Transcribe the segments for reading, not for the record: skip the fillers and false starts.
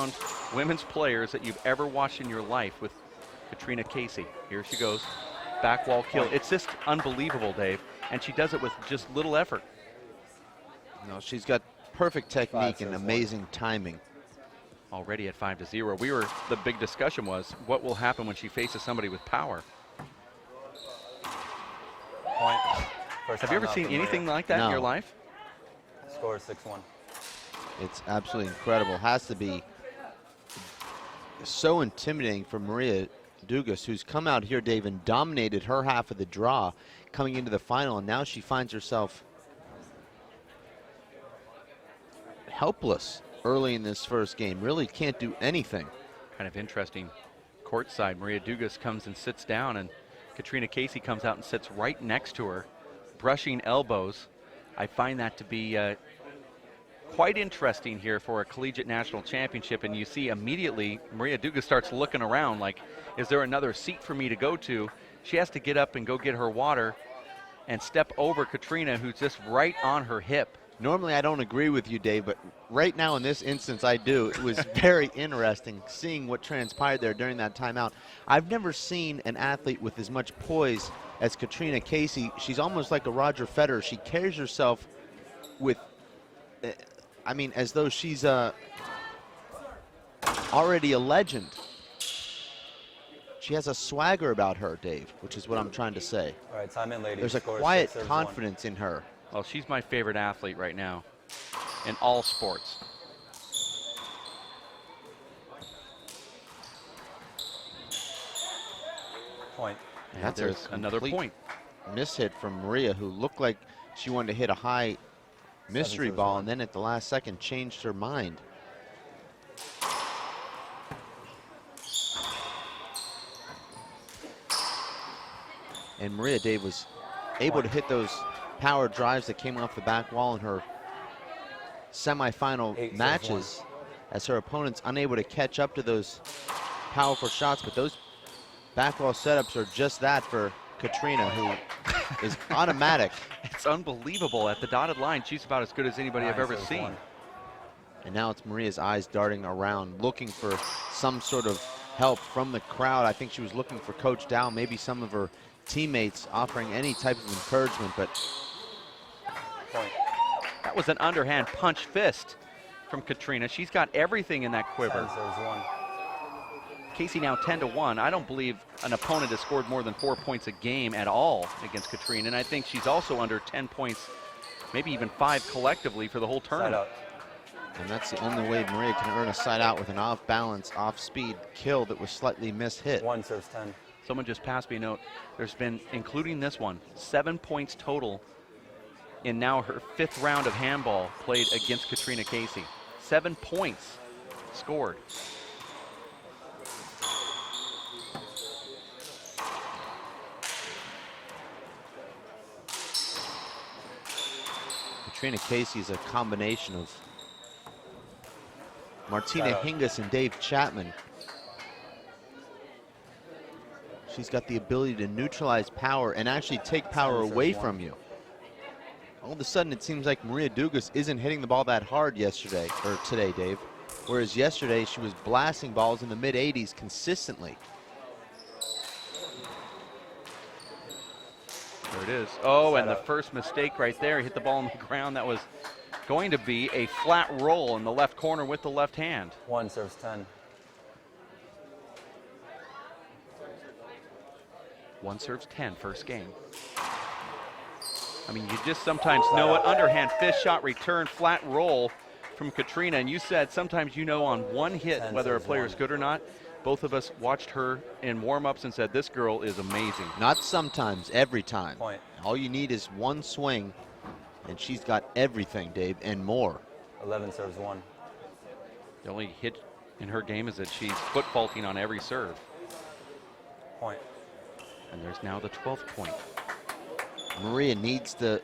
sound women's players that you've ever watched in your life with Katrina Casey. Here she goes. Back wall kill. It's just unbelievable, Dave. And she does it with just little effort. No, she's got perfect technique and amazing timing. Already at 5-0. The big discussion was, what will happen when she faces somebody with power? Point. Have you ever seen anything like that in your life? Score 6-1. It's absolutely incredible. Has to be so intimidating for Maria Dugas, who's come out here, Dave, and dominated her half of the draw coming into the final, and now she finds herself helpless early in this first game. Really can't do anything. Kind of interesting. Courtside, Maria Dugas comes and sits down, and Katrina Casey comes out and sits right next to her, brushing elbows. I find that to be quite interesting here for a collegiate national championship, and you see immediately Maria Dugas starts looking around like, is there another seat for me to go to? She has to get up and go get her water and step over Katrina, who's just right on her hip. Normally I don't agree with you, Dave, but right now in this instance I do. It was very interesting seeing what transpired there during that timeout. I've never seen an athlete with as much poise as Katrina Casey. She's almost like a Roger Federer. She carries herself with, I mean, as though she's already a legend. She has a swagger about her, Dave, which is what I'm trying to say. All right, time in, ladies. There's a quiet confidence in her. Well, she's my favorite athlete right now in all sports. Point. And that's another point. Mishit from Maria, who looked like she wanted to hit a high mystery ball, and then at the last second changed her mind. And Maria, Dave, was able to hit those power drives that came off the back wall in her semifinal matches, as her opponent's unable to catch up to those powerful shots. But those back wall setups are just that for Katrina, who is automatic. It's unbelievable. At the dotted line, she's about as good as anybody I've ever seen. And now it's Maria's eyes darting around, looking for some sort of help from the crowd. I think she was looking for Coach Dow, maybe some of her teammates offering any type of encouragement, but point. That was an underhand punch fist from Katrina. She's got everything in that quiver. Casey now 10-1. I don't believe an opponent has scored more than 4 points a game at all against Katrina, and I think she's also under 10 points, maybe even 5 collectively for the whole tournament. And that's the only way Maria can earn a side out, with an off-balance, off-speed kill that was slightly mishit. 1 serves 10. Someone just passed me a note. There's been, including this one, 7 points total in now her 5th round of handball played against Katrina Casey. 7 points scored. Katrina Casey is a combination of Martina Hingis and Dave Chapman. She's got the ability to neutralize power and actually take power away from you. All of a sudden, it seems like Maria Dugas isn't hitting the ball that hard today, Dave. Whereas yesterday, she was blasting balls in the mid-80s consistently. There it is. Oh, and the first mistake right there, hit the ball on the ground. That was going to be a flat roll in the left corner with the left hand. 1 serves 10. 1 serves 10, first game. I mean, you just sometimes know it. Underhand fist shot return, flat roll from Katrina. And you said sometimes you know on one hit whether a player is good or not. Both of us watched her in warm-ups and said, this girl is amazing. Not sometimes, every time. Point. All you need is one swing, and she's got everything, Dave, and more. 11 serves 1. The only hit in her game is that she's foot faulting on every serve. Point. And there's now the 12th point. Maria needs to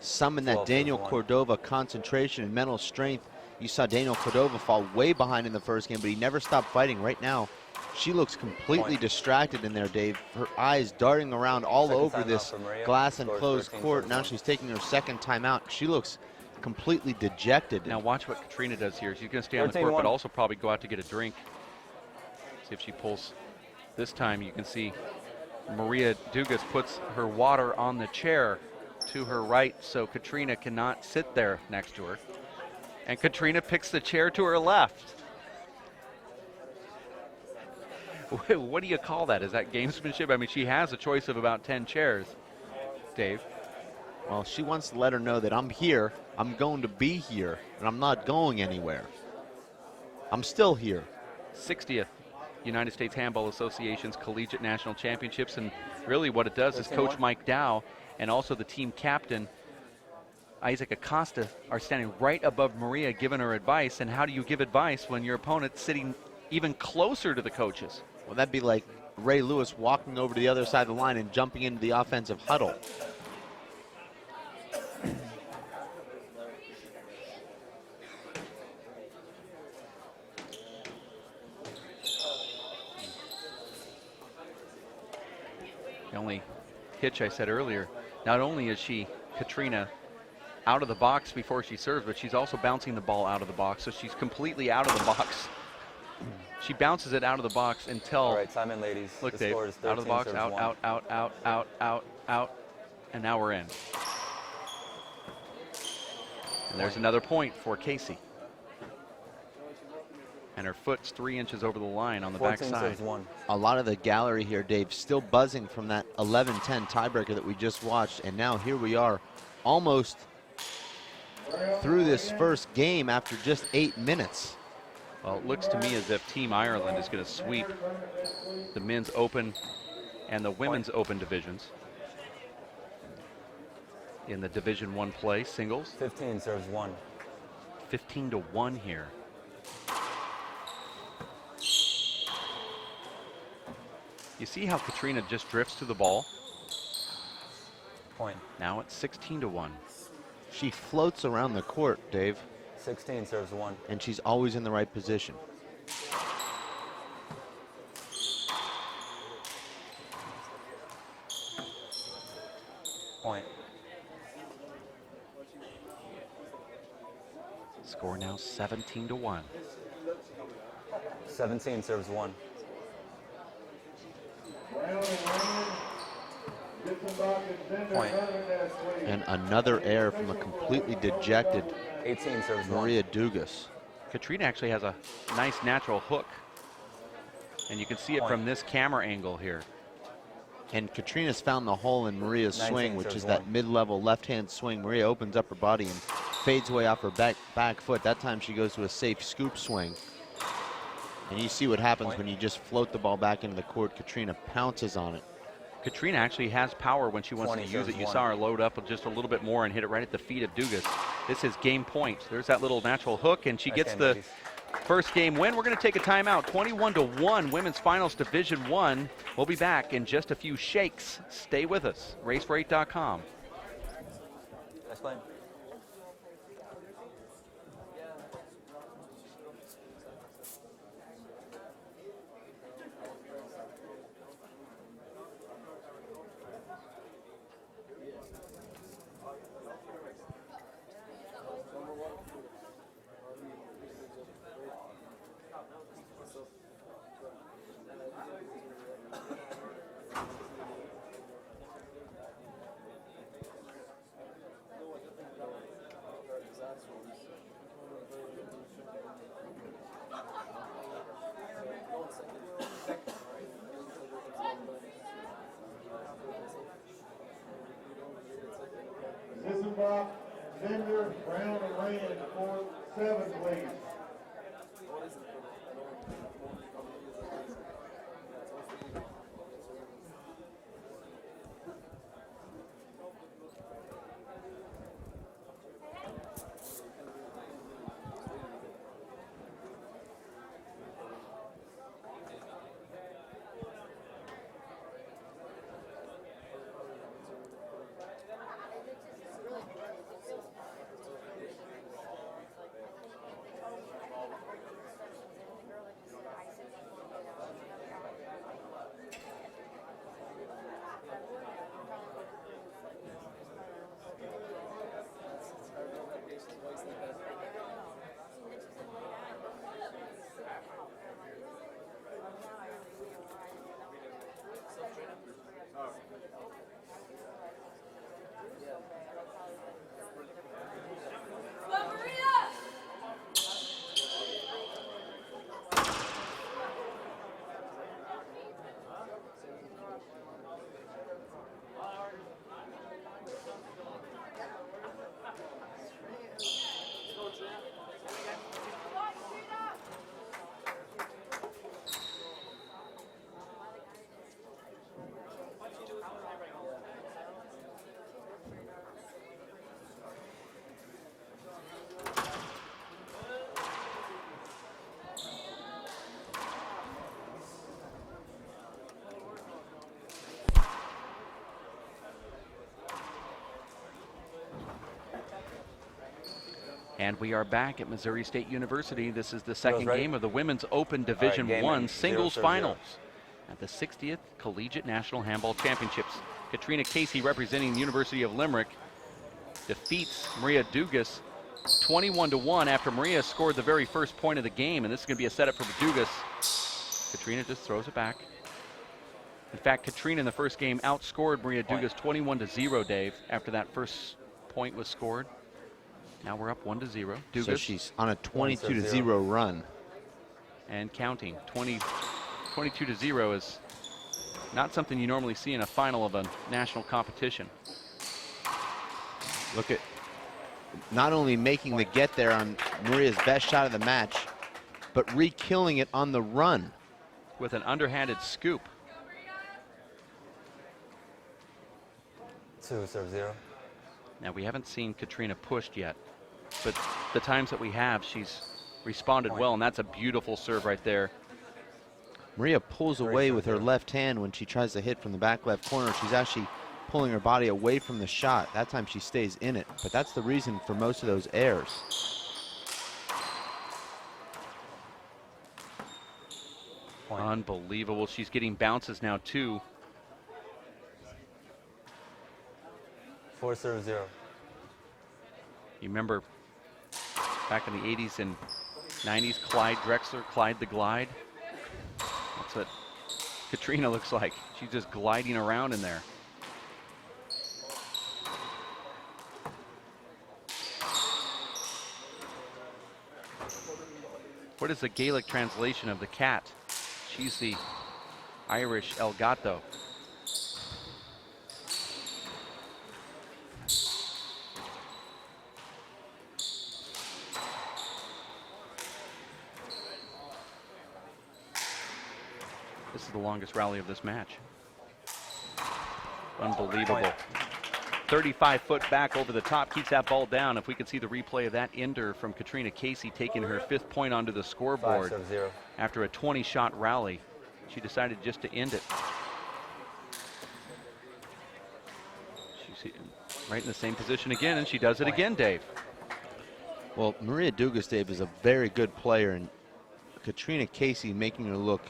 summon that Daniel Cordova concentration and mental strength. You saw Daniel Cordova fall way behind in the first game, but he never stopped fighting. Right now, she looks completely distracted in there, Dave. Her eyes darting around all over this glass enclosed court. Now she's taking her second timeout. She looks completely dejected. Now watch what Katrina does here. She's going to stay on the 14-1. court, but also probably go out to get a drink. See if she pulls. This time you can see Maria Dugas puts her water on the chair to her right, so Katrina cannot sit there next to her. And Katrina picks the chair to her left. What do you call that? Is that gamesmanship? I mean, she has a choice of about 10 chairs, Dave. Well, she wants to let her know that I'm here, I'm going to be here, and I'm not going anywhere. I'm still here. 60th United States Handball Association's Collegiate National Championships, and really what it does is Coach Mike Dow and also the team captain Isaac Acosta are standing right above Maria giving her advice. And how do you give advice when your opponent's sitting even closer to the coaches? Well, that'd be like Ray Lewis walking over to the other side of the line and jumping into the offensive huddle. The only hitch I said earlier, not only is Katrina, out of the box before she serves, but she's also bouncing the ball out of the box, so she's completely out of the box. She bounces it out of the box until... All right, time in, ladies. Look, The Dave, score is out of the box, 13 out, serves out, out, out, out, out, out, and now we're in. And there's another point for Casey. And her foot's 3 inches over the line on the 14 backside. serves 1. A lot of the gallery here, Dave, still buzzing from that 11-10 tiebreaker that we just watched. And now here we are almost through this first game after just 8 minutes. Well, it looks to me as if Team Ireland is going to sweep the men's open and the women's open divisions in the Division I play singles. 15 serves 1. 15-1 here. You see how Katrina just drifts to the ball? Point. Now it's 16-1. She floats around the court, Dave, 16 serves 1. and she's always in the right position. Point. Score now 17-1. 17 serves 1. Point. And another error from a completely dejected 18 serves 1. Maria Dugas. Katrina actually has a nice natural hook. And you can see it from this camera angle here. And Katrina's found the hole in Maria's 19 swing, which serves is that 1. mid-level left-hand swing. Maria opens up her body and fades away off her back foot. That time she goes to a safe scoop swing. And you see what happens when you just float the ball back into the court. Katrina pounces on it. Katrina actually has power when she wants to use it. You saw her load up just a little bit more and hit it right at the feet of Dugas. This is game point. There's that little natural hook, and she gets the first game win. We're going to take a timeout. 21-1 women's finals Division I. We'll be back in just a few shakes. Stay with us. RaceFreight.com. Explain. Zissenbach, Zender, Brown, and Rand for 7, please. And we are back at Missouri State University. This is the second ready? game of the Women's Open Division game 1 in. singles 0-0. finals at the 60th Collegiate National Handball Championships. Katrina Casey, representing the University of Limerick, defeats Maria Dugas 21-1 after Maria scored the very first point of the game, and this is going to be a setup for the Dugas. Katrina just throws it back. In fact, Katrina in the first game outscored Maria Dugas 21-0, Dave, after that first point was scored. Now we're up 1-0. Dugas. So she's on a 22-0 run. And counting. 22-0 is not something you normally see in a final of a national competition. Look at not only making the get there on Maria's best shot of the match, but re-killing it on the run. With an underhanded scoop. 2-0. Now we haven't seen Katrina pushed yet, but the times that we have, she's responded well, and that's a beautiful serve right there. Maria pulls away with her left hand when she tries to hit from the back left corner. She's actually pulling her body away from the shot. That time she stays in it, but that's the reason for most of those errors. Unbelievable. She's getting bounces now too. 4-0. You remember back in the 80s and 90s, Clyde Drexler, Clyde the Glide? That's what Katrina looks like. She's just gliding around in there. What is the Gaelic translation of the cat? She's the Irish El Gato. This is the longest rally of this match. Unbelievable. 35-foot back over the top, keeps that ball down. If we could see the replay of that ender from Katrina Casey taking her 5th point onto the scoreboard 5-0. after a 20-shot rally. She decided just to end it. She's right in the same position again, and she does it again, Dave. Well, Maria Dugas, Dave, is a very good player, and Katrina Casey making her look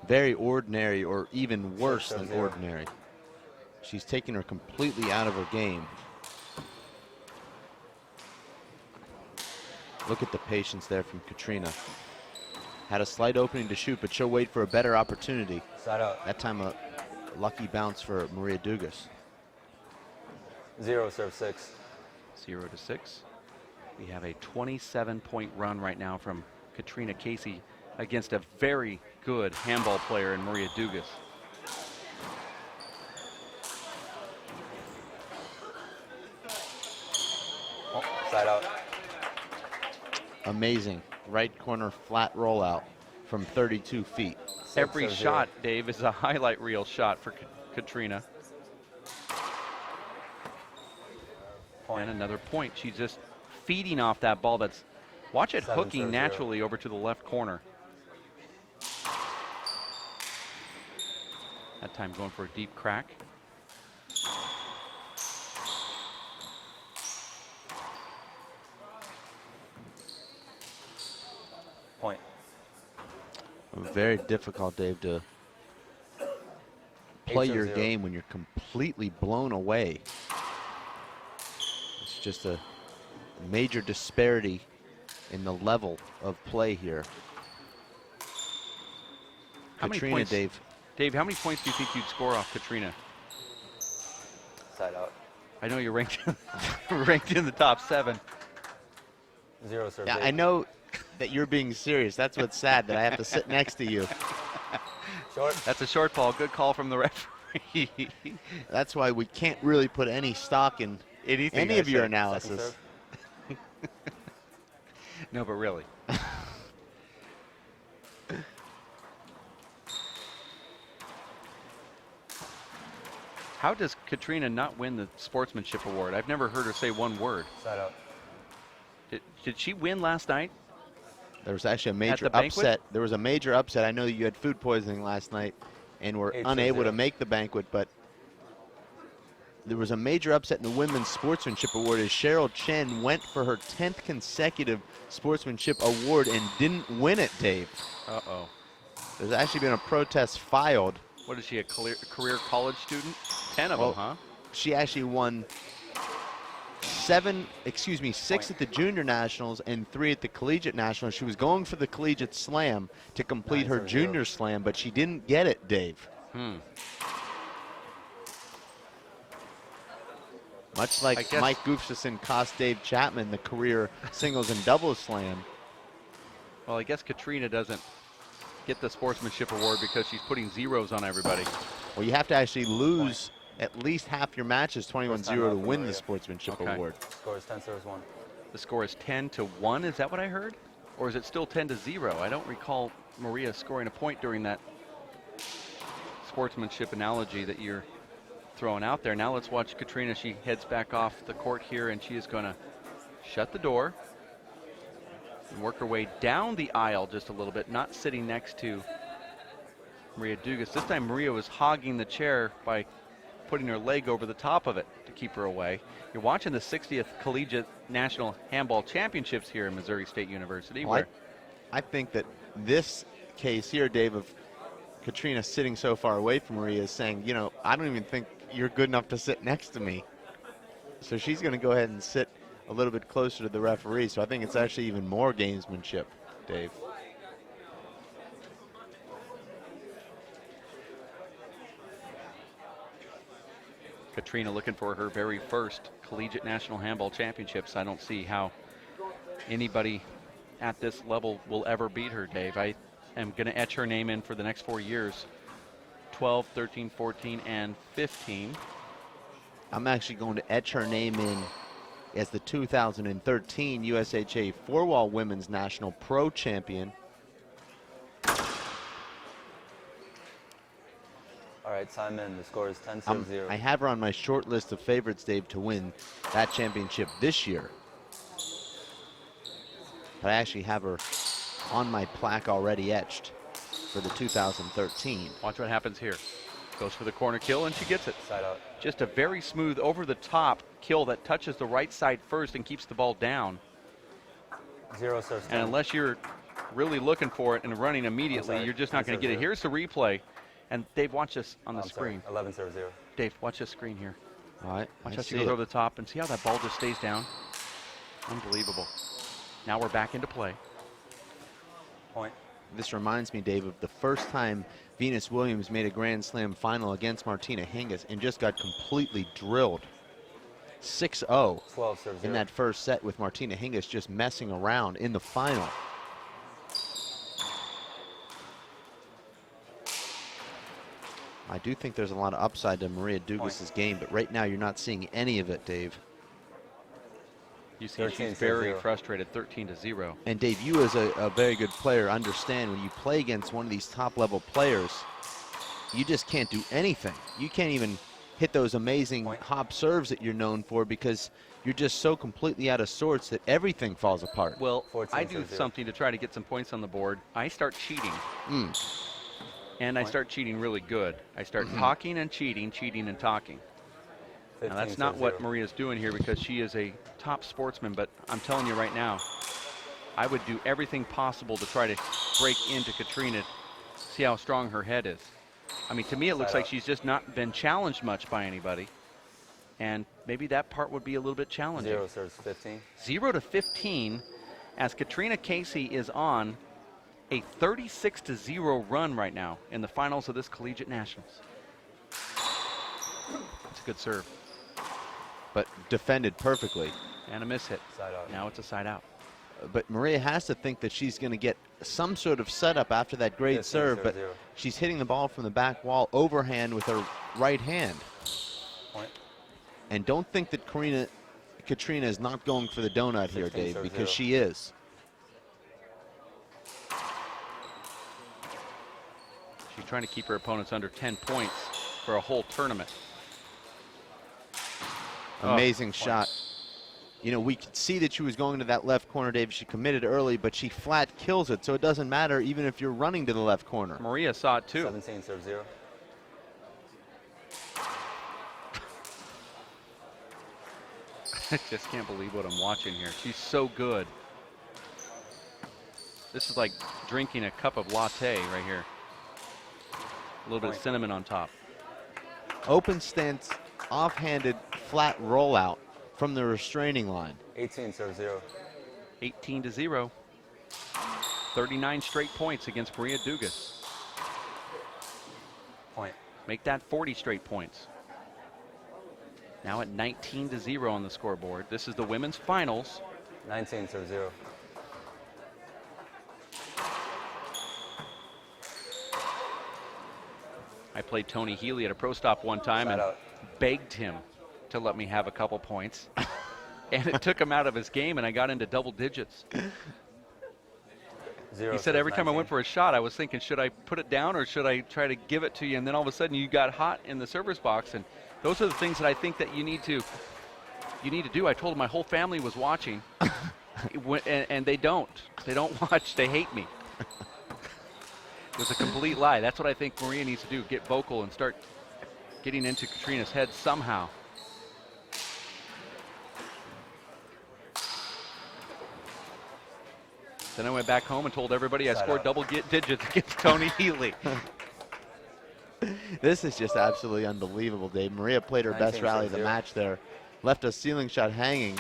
very ordinary or even worse than 6-0. ordinary. She's taking her completely out of her game. Look at the patience there from Katrina. Had a slight opening to shoot, but she'll wait for a better opportunity. Side out. That time a lucky bounce for Maria Dugas. 0 serve 6. 0-6. We have a 27-point run right now from Katrina Casey against a very good handball player in Maria Dugas. Oh, side out. Amazing. Right corner flat rollout from 32 feet. Every 6-0. shot, Dave, is a highlight reel shot for Katrina. Point. And another point. She's just feeding off that ball that's, watch it 7-0. hooking naturally over to the left corner. That time going for a deep crack. Point. Very difficult, Dave, to play your 8-0. game when you're completely blown away. It's just a major disparity in the level of play here. How many Katrina, points, Dave. Dave, how many points do you think you'd score off Katrina? Side out. I know you're ranked ranked in the top 7. 0 serve Yeah, 8. I know that you're being serious. That's what's sad, that I have to sit next to you. Short. That's a short ball. Good call from the referee. That's why we can't really put any stock in Anything any I of your say. analysis. Second serve. No, but really. How does Katrina not win the sportsmanship award? I've never heard her say one word. Side out. Did she win last night? There was actually a major the banquet? upset. There was a major upset. I know you had food poisoning last night and were 8-0. unable to make the banquet, but there was a major upset in the Women's Sportsmanship Award as Cheryl Chen went for her 10th consecutive Sportsmanship Award and didn't win it, Dave. Uh-oh. There's actually been a protest filed. What is she, a career college student? 10 of them, huh? She actually won 6 at the Junior Nationals and 3 at the Collegiate Nationals. She was going for the Collegiate Slam to complete her Junior Slam, but she didn't get it, Dave. Much like Mike Gustafson cost Dave Chapman the career singles and doubles slam. Well, I guess Katrina doesn't get the Sportsmanship Award because she's putting zeros on everybody. Well, you have to actually lose at least half your matches 21-0 to win the Sportsmanship Award. Score is 10-1. The score is 10-1, is that what I heard? Or is it still 10-0? I don't recall Maria scoring a point during that sportsmanship analogy that you're throwing out there. Now let's watch Katrina. She heads back off the court here, and she is going to shut the door and work her way down the aisle just a little bit, not sitting next to Maria Dugas. This time Maria was hogging the chair by putting her leg over the top of it to keep her away. You're watching the 60th Collegiate National Handball Championships here in Missouri State University. Well, I think that this case here, Dave, of Katrina sitting so far away from Maria is saying, you know, I don't even think you're good enough to sit next to me. So she's going to go ahead and sit a little bit closer to the referee. So I think it's actually even more gamesmanship, Dave. Katrina looking for her very first Collegiate National Handball Championships. I don't see how anybody at this level will ever beat her, Dave. I am going to etch her name in for the next 4 years. 12, 13, 14, and 15. I'm actually going to etch her name in as the 2013 USHA four-wall women's national pro champion. All right, Simon, the score is 10-0. I have her on my short list of favorites, Dave, to win that championship this year. But I actually have her on my plaque already etched for the 2013. Watch what happens here. Goes for the corner kill, and she gets it. Side out. Just a very smooth over-the-top kill that touches the right side first and keeps the ball down. 0 serves 10. And unless you're really looking for it and running immediately, you're just not going to get it. Here's the replay. And Dave, watch this on the screen. 11 serves 0. Dave, watch this screen here. All right. Watch how she goes over the top, and see how that ball just stays down. Unbelievable. Now we're back into play. Point. This reminds me, Dave, of the first time Venus Williams made a Grand Slam final against Martina Hingis and just got completely drilled. 6-0 12 serves 0. in that first set with Martina Hingis just messing around in the final. I do think there's a lot of upside to Maria Dugas' game, but right now you're not seeing any of it, Dave. You see she's very frustrated, 13-0. And Dave, you as a very good player understand when you play against one of these top-level players, you just can't do anything. You can't even hit those amazing hop serves that you're known for because you're just so completely out of sorts that everything falls apart. Well, I do something to try to get some points on the board. I start cheating. And I start cheating really good. I start talking and cheating, cheating and talking. Now, that's not what Maria's doing here because she is a top sportsman, but I'm telling you right now, I would do everything possible to try to break into Katrina, see how strong her head is. I mean, to me, it looks like she's just not been challenged much by anybody, and maybe that part would be a little bit challenging. 0 serves 15. 0-15 as Katrina Casey is on a 36-0 run right now in the finals of this Collegiate Nationals. It's a good serve. But defended perfectly. And a miss hit. Side out. Now it's a side out. But Maria has to think that she's going to get some sort of setup after that great serve, but she's hitting the ball from the back wall overhand with her right hand. Point. And don't think that Katrina is not going for the donut here, Dave, because she is. She's trying to keep her opponents under 10 points for a whole tournament. Amazing shot. You know, we could see that she was going to that left corner, Dave. She committed early, but she flat kills it, so it doesn't matter even if you're running to the left corner. Maria saw it too. 17 serves 0. I just can't believe what I'm watching here. She's so good. This is like drinking a cup of latte right here. A little bit of Point. cinnamon on top. Open stance, offhanded, flat rollout from the restraining line. 18 serve 0. 18-0. 39 straight points against Maria Dugas. Point. Make that 40 straight points. Now at 19-0 on the scoreboard. This is the women's finals. 19 serve 0. I played Tony Healy at a pro stop one time Side and out. begged him to let me have a couple points. And it took him out of his game, and I got into double digits. 0 He said serve every time I 19. went for a shot, I was thinking, should I put it down or should I try to give it to you? And then all of a sudden you got hot in the server's box. And those are the things that I think that you need to do. I told him my whole family was watching, and they don't. They don't watch. They hate me. It was a complete lie. That's what I think Maria needs to do, get vocal and start getting into Katrina's head somehow. Then I went back home and told everybody I Side scored out. double digits against Tony Healy. This is just absolutely unbelievable, Dave. Maria played her best 19 rally of the 0. match there. Left a ceiling shot hanging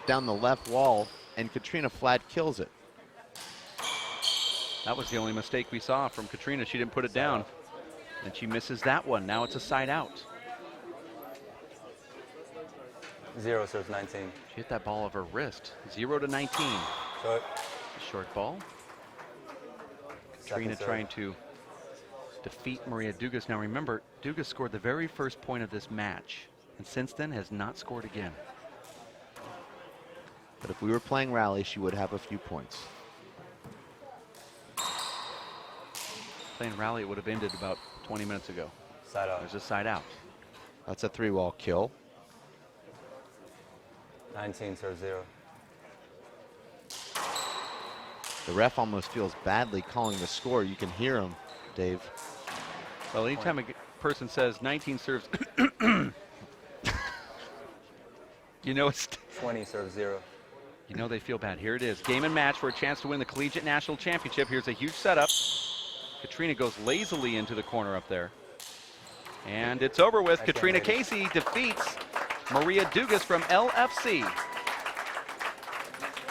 down the left wall, and Katrina flat kills it. That was the only mistake we saw from Katrina. She didn't put it Side down. out. And she misses that one. Now it's a side out. 0 serve 19. She hit that ball of her wrist. 0-19. Short. Short ball. Katrina Second serve. trying to defeat Maria Dugas. Now remember, Dugas scored the very first point of this match, and since then has not scored again. But if we were playing rally, she would have a few points. Playing rally, it would have ended about 20 minutes ago. Side out. There's a side out. That's a 3-wall kill. 19 serve 0. The ref almost feels badly calling the score. You can hear him, Dave. Well, anytime a person says 19 serves, you know it's 20 serve 0. you know they feel bad. Here it is. Game and match for a chance to win the Collegiate National Championship. Here's a huge setup. Katrina goes lazily into the corner up there. And it's over with. Nice game, Katrina ladies. Casey defeats Maria Dugas from LFC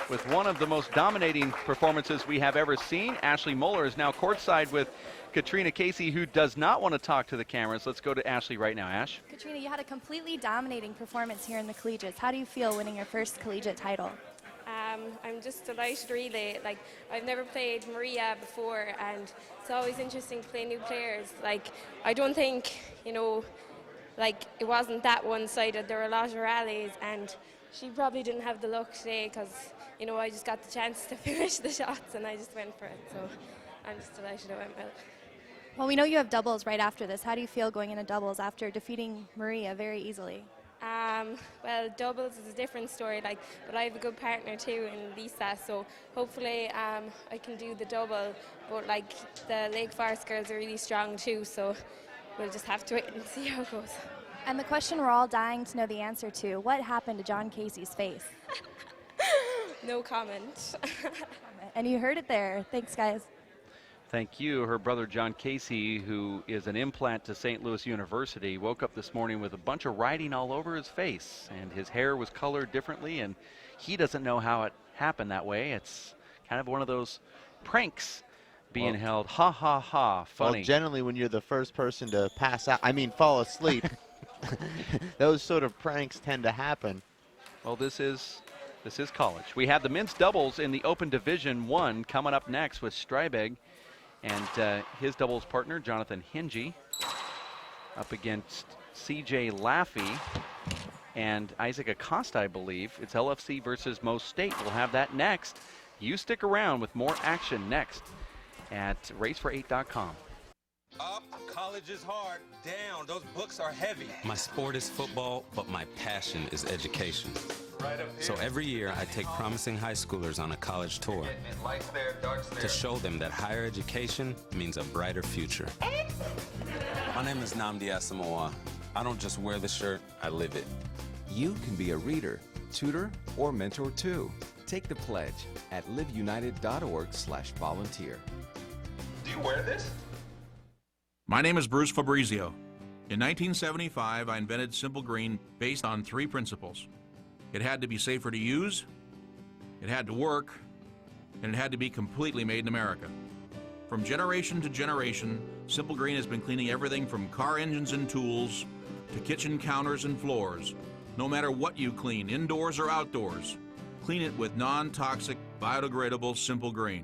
with one of the most dominating performances we have ever seen. Ashley Moeller is now courtside with Katrina Casey, who does not want to talk to the cameras. Let's go to Ashley right now. Ash? Katrina, you had a completely dominating performance here in the collegiates. How do you feel winning your first collegiate title? I'm just delighted, really. Like, I've never played Maria before, and it's always interesting to play new players. Like, I don't think, like, it wasn't that one-sided. There were a lot of rallies, and she probably didn't have the luck today because, I just got the chance to finish the shots, and I just went for it. So I'm just delighted it went well. Well, we know you have doubles right after this. How do you feel going into doubles after defeating Maria very easily? Well, doubles is a different story, but I have a good partner too in Lisa, so hopefully I can do the double. But the Lake Forest girls are really strong too, so we'll just have to wait and see how it goes. And the question we're all dying to know the answer to, what happened to John Casey's face? No comment. And you heard it there. Thanks, guys. Thank you. Her brother John Casey, who is an implant to St. Louis University, woke up this morning with a bunch of writing all over his face, and his hair was colored differently, and he doesn't know how it happened that way. It's kind of one of those pranks being held. Ha, ha, ha. Funny. Well, generally when you're the first person to fall asleep, those sort of pranks tend to happen. Well, this is college. We have the men's doubles in the Open Division 1 coming up next with Stryberg and his doubles partner, Jonathan Hingy, up against C.J. Laffey and Isaac Acosta, I believe. It's LFC versus Mo State. We'll have that next. You stick around with more action next at racefor8.com. Up, college is hard. Down, those books are heavy. My sport is football, but my passion is education. So every year I take promising high schoolers on a college tour to show them that higher education means a brighter future. My name is Nnamdi Asamoah. I don't just wear the shirt, I live it. You can be a reader, tutor, or mentor too. Take the pledge at liveunited.org/volunteer. Do you wear this? My name is Bruce Fabrizio. In 1975, I invented Simple Green based on 3 principles. It had to be safer to use, it had to work, and it had to be completely made in America. From generation to generation, Simple Green has been cleaning everything from car engines and tools to kitchen counters and floors. No matter what you clean, indoors or outdoors, clean it with non-toxic, biodegradable Simple Green.